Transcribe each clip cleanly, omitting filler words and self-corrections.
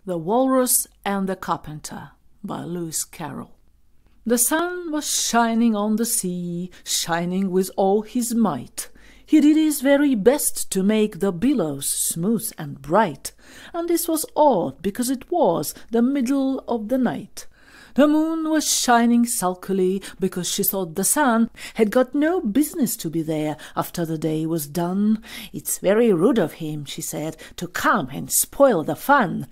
The Walrus and the Carpenter by Lewis Carrol. The sun was shining on the sea, shining with all his might. He did his very best to make the billows smooth and bright, and this was odd because it was the middle of the night. The moon was shining sulkily because she thought the sun had got no business to be there after the day was done. "It's very rude of him," she said, "to come and spoil the fun."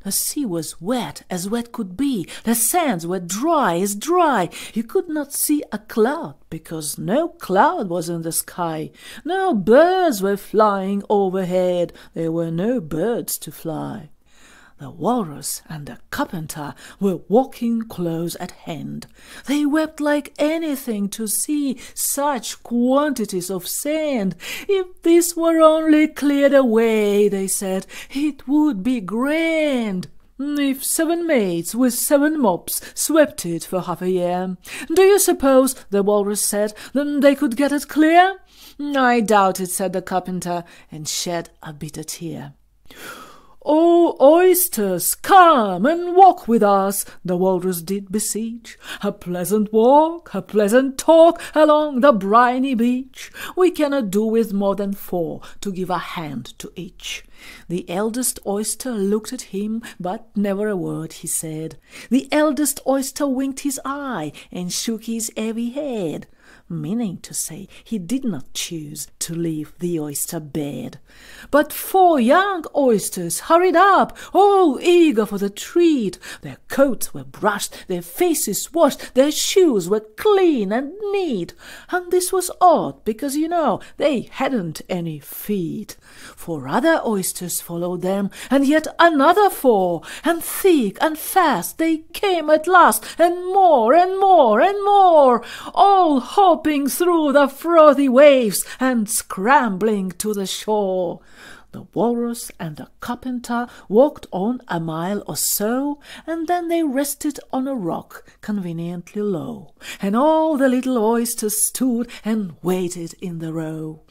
The sea was wet as wet could be, the sands were dry as dry. You could not see a cloud because no cloud was in the sky. No birds were flying overhead, there were no birds to fly. The Walrus and the Carpenter were walking close at hand. They wept like anything to see such quantities of sand. "If this were only cleared away," they said, "it would be grand. If 7 maids with 7 mops swept it for half a year, do you suppose," the Walrus said, "they could get it clear?" "I doubt it," said the Carpenter, and shed a bitter tear. "Oh, oysters, come and walk with us," the Walrus did beseech. "A pleasant walk, a pleasant talk along the briny beach. We cannot do with more than 4 to give a hand to each." The eldest oyster looked at him, but never a word he said. The eldest oyster winked his eye and shook his heavy head, meaning to say he did not choose to leave the oyster bed. But 4 young oysters hurried up, all eager for the treat. Their coats were brushed, their faces washed, their shoes were clean and neat. And this was odd, because, they hadn't any feet. 4 other oysters followed them, and yet another 4, and thick and fast they came at last, and more and more and more, all hopping through the frothy waves and scrambling to the shore. The Walrus and the Carpenter walked on a mile or so, and then they rested on a rock conveniently low, and all the little oysters stood and waited in the row.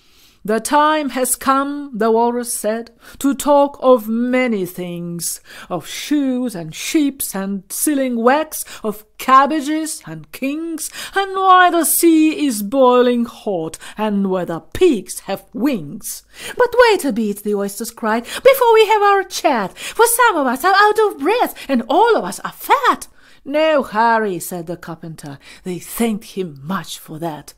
"The time has come," the Walrus said, "to talk of many things, of shoes and ships and sealing wax, of cabbages and kings, and why the sea is boiling hot, and whether pigs have wings." "But wait a bit," the oysters cried, "before we have our chat, for some of us are out of breath, and all of us are fat." "No hurry," said the Carpenter. They thanked him much for that.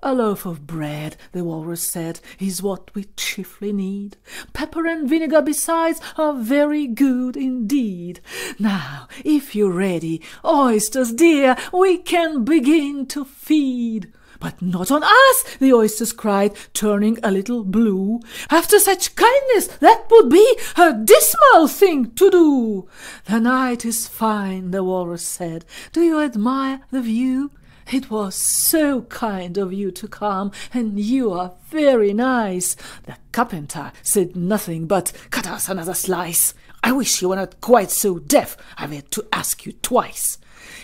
"A loaf of bread," the Walrus said, "is what we chiefly need. Pepper and vinegar besides are very good indeed. Now, if you're ready, oysters dear, we can begin to feed." "But not on us," the oysters cried, turning a little blue. "After such kindness, that would be a dismal thing to do." "The night is fine," the Walrus said. "Do you admire the view? It was so kind of you to come, and you are very nice." The Carpenter said nothing but, "Cut us another slice. I wish you were not quite so deaf. I've had to ask you twice."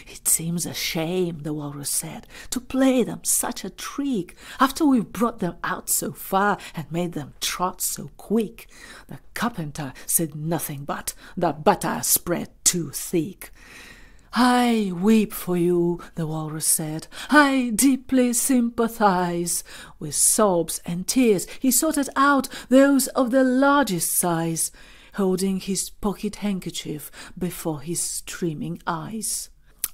"It seems a shame," the Walrus said, "to play them such a trick, after we've brought them out so far and made them trot so quick." The Carpenter said nothing but, "The butter spread too thick." "I weep for you," the Walrus said. "I deeply sympathize." With sobs and tears he sorted out those of the largest size, holding his pocket handkerchief before his streaming eyes.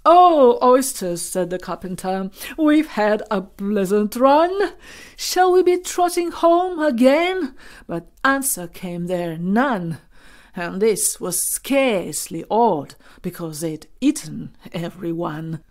"Oh, oysters," said the Carpenter, "we've had a pleasant run. Shall we be trotting home again?" But answer came there none. And this was scarcely odd, because they'd eaten every one.